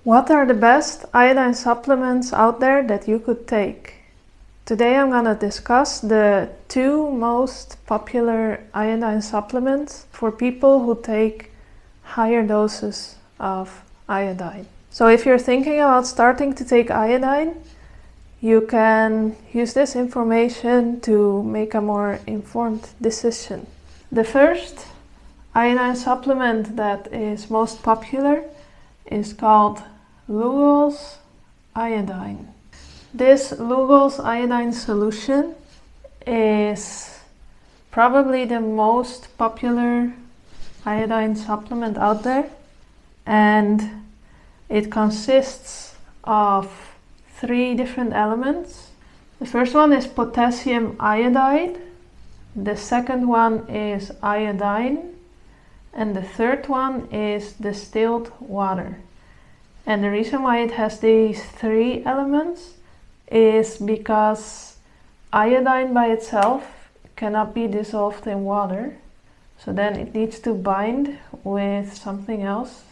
What are the best iodine supplements out there that you could take? Today I'm going to discuss the 2 most popular iodine supplements for people who take higher doses of iodine. So if you're thinking about starting to take iodine, you can use this information to make a more informed decision. The first iodine supplement that is most popular is called Lugol's iodine. This Lugol's iodine solution is probably the most popular iodine supplement out there, and it consists of 3 different elements. The first one is potassium iodide, the second one is iodine, and the third one is distilled water. And the reason why it has these 3 elements is because iodine by itself cannot be dissolved in water. So then it needs to bind with something else.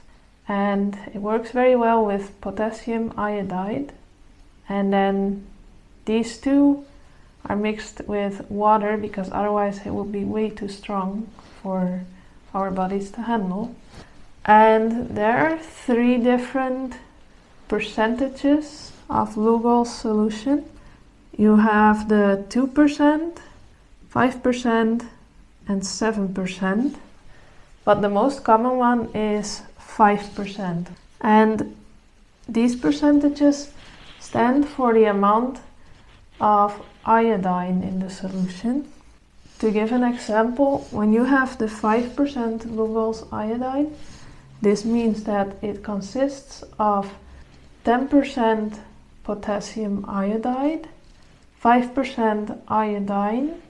And it works very well with potassium iodide. And then these 2 are mixed with water because otherwise it would be way too strong for our bodies to handle. And there are 3 different percentages of Lugol's solution. You have the 2%, 5%, and 7%. But the most common one is 5%. And these percentages stand for the amount of iodine in the solution. To give an example, when you have the 5% Lugol's iodine, this means that it consists of 10% potassium iodide, 5% iodine,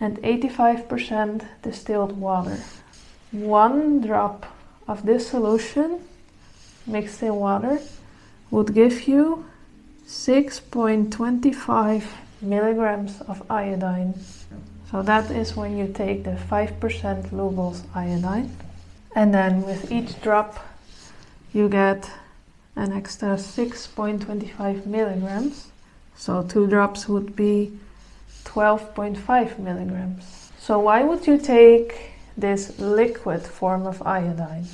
and 85% distilled water. 1 drop of this solution mixed in water would give you 6.25 milligrams of iodine. So that is when you take the 5% Lugol's iodine. And then with each drop you get an extra 6.25 milligrams. So 2 drops would be 12.5 milligrams. So why would you take this liquid form of iodine?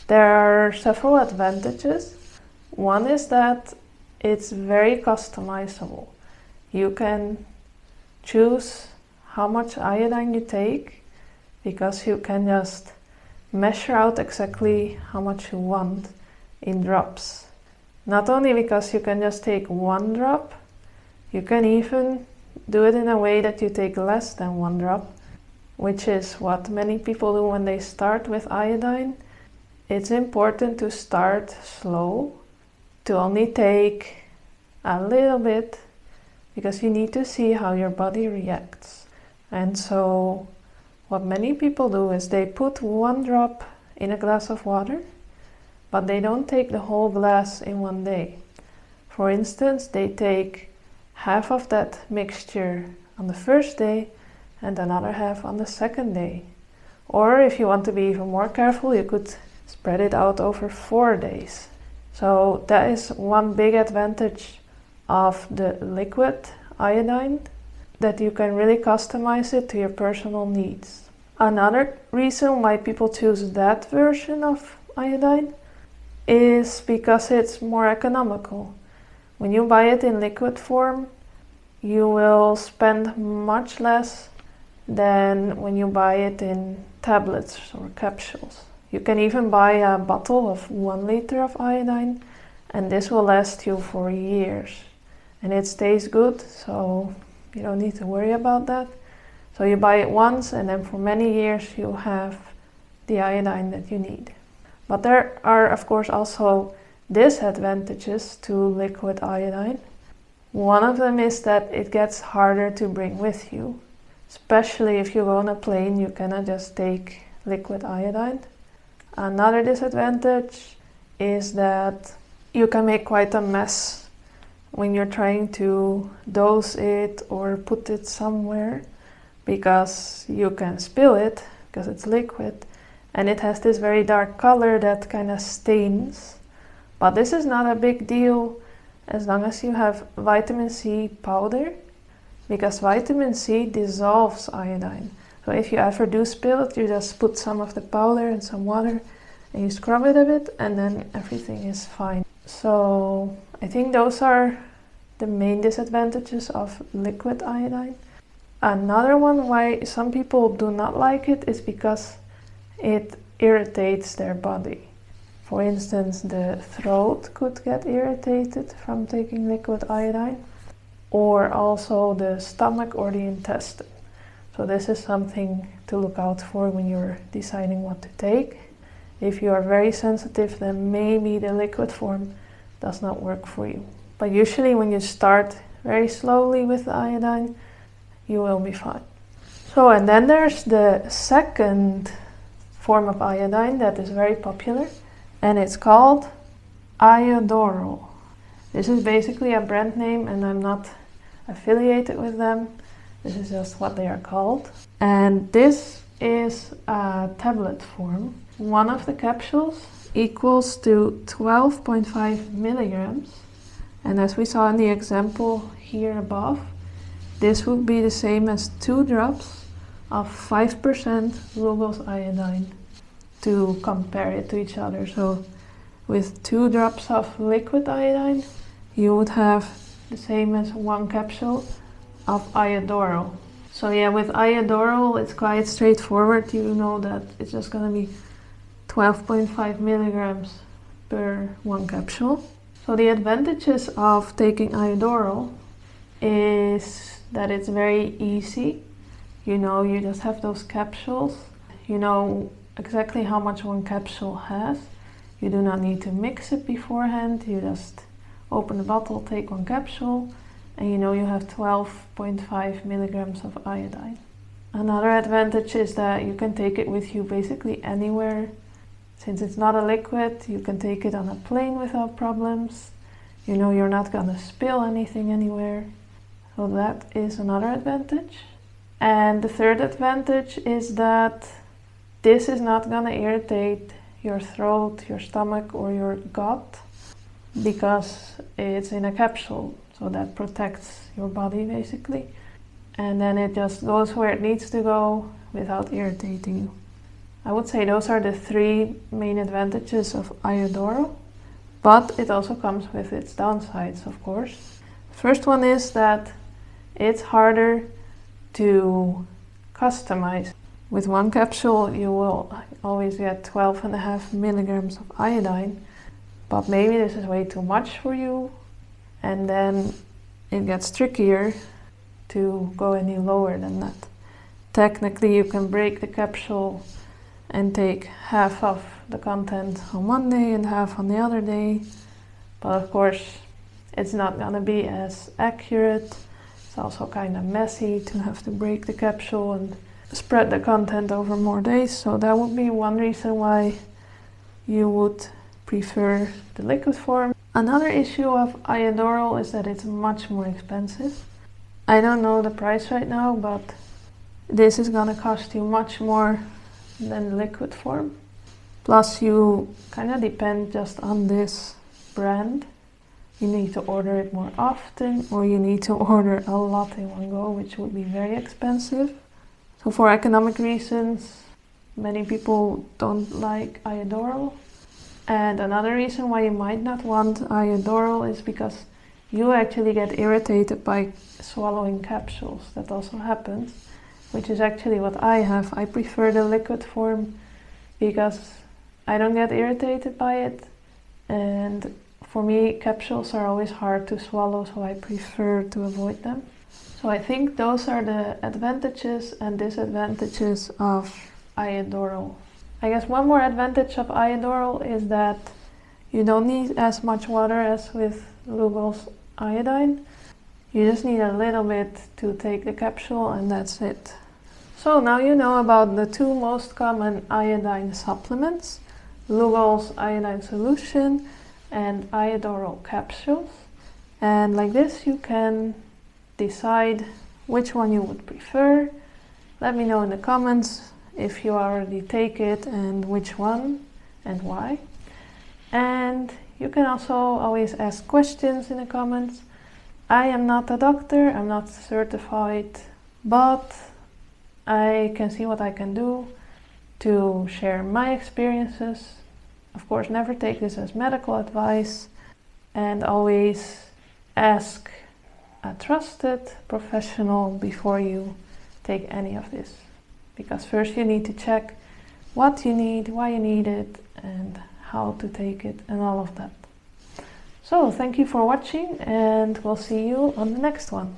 There are several advantages. One is that it's very customizable. You can choose how much iodine you take because you can just measure out exactly how much you want in drops. Not only because you can just take 1 drop, you can even do it in a way that you take less than 1 drop, which is what many people do when they start with iodine. It's important to start slow, to only take a little bit, because you need to see how your body reacts. And so what many people do is they put 1 drop in a glass of water, but they don't take the whole glass in one day. For instance, they take half of that mixture on the first day and another half on the second day. Or if you want to be even more careful, you could spread it out over 4 days. So that is one big advantage of the liquid iodine, that you can really customize it to your personal needs. Another reason why people choose that version of iodine is because it's more economical. When you buy it in liquid form, you will spend much less than when you buy it in tablets or capsules. You can even buy a bottle of 1 liter of iodine, and this will last you for years. And it stays good, so you don't need to worry about that. So you buy it once, and then for many years you have the iodine that you need. But there are, of course, also disadvantages to liquid iodine. One of them is that it gets harder to bring with you. Especially if you go on a plane, you cannot just take liquid iodine. Another disadvantage is that you can make quite a mess when you're trying to dose it or put it somewhere, because you can spill it because it's liquid, and it has this very dark color that kind of stains But this is not a big deal as long as you have vitamin C powder, because vitamin C dissolves iodine. So if you ever do spill it, you just put some of the powder in some water and you scrub it a bit, and then everything is fine. So I think those are the main disadvantages of liquid iodine. Another one why some people do not like it is because it irritates their body. For instance, the throat could get irritated from taking liquid iodine, or also the stomach or the intestine. So this is something to look out for when you're deciding what to take. If you are very sensitive, then maybe the liquid form does not work for you. But usually when you start very slowly with the iodine, you will be fine. So, and then there's the second form of iodine that is very popular, and it's called Iodoral. This is basically a brand name, and I'm not affiliated with them. This is just what they are called. And this is a tablet form. One of the capsules equals to 12.5 milligrams. And as we saw in the example here above, this would be the same as 2 drops of 5% Lugol's iodine to compare it to each other. So with 2 drops of liquid iodine, you would have the same as 1 capsule of Iodoral. So yeah, with Iodoral it's quite straightforward. You know that it's just going to be 12.5 milligrams per 1 capsule. So the advantages of taking Iodoral is that it's very easy. You know, you just have those capsules. You know exactly how much 1 capsule has. You do not need to mix it beforehand. You just open the bottle, take 1 capsule, and you know you have 12.5 milligrams of iodine. Another advantage is that you can take it with you basically anywhere. Since it's not a liquid, you can take it on a plane without problems. You know you're not gonna spill anything anywhere. So that is another advantage. And the third advantage is that this is not gonna irritate your throat, your stomach, or your gut, because it's in a capsule. So that protects your body basically. And then it just goes where it needs to go without irritating you. I would say those are the 3 main advantages of Iodoral, but it also comes with its downsides, of course. First one is that it's harder to customize. With 1 capsule you will always get 12.5 milligrams of iodine, but maybe this is way too much for you, and then it gets trickier to go any lower than that. Technically you can break the capsule and take half of the content on one day and half on the other day, but of course it's not gonna be as accurate. It's also kind of messy to have to break the capsule and spread the content over more days, so that would be one reason why you would prefer the liquid form. Another issue of Iodoral is that it's much more expensive. I don't know the price right now, but this is gonna cost you much more than the liquid form. Plus you kind of depend just on this brand. You need to order it more often, or you need to order a lot in one go, which would be very expensive. So for economic reasons, many people don't like Iodoral. And another reason why you might not want Iodoral is because you actually get irritated by swallowing capsules. That also happens, which is actually what I have. I prefer the liquid form because I don't get irritated by it, and for me capsules are always hard to swallow, so I prefer to avoid them. So I think those are the advantages and disadvantages of Iodoral. I guess one more advantage of Iodoral is that you don't need as much water as with Lugol's iodine. You just need a little bit to take the capsule, and that's it. So now you know about the 2 most common iodine supplements, Lugol's iodine solution and Iodoral capsules. And like this you can decide which one you would prefer. Let me know in the comments if you already take it and which one and why. And You can also always ask questions in the comments. I am not a doctor, I'm not certified, but I can see what I can do to share my experiences. Of course, never take this as medical advice, and always ask a trusted professional before you take any of this. Because first you need to check what you need, why you need it, and how to take it, and all of that. So, thank you for watching, and we'll see you on the next one.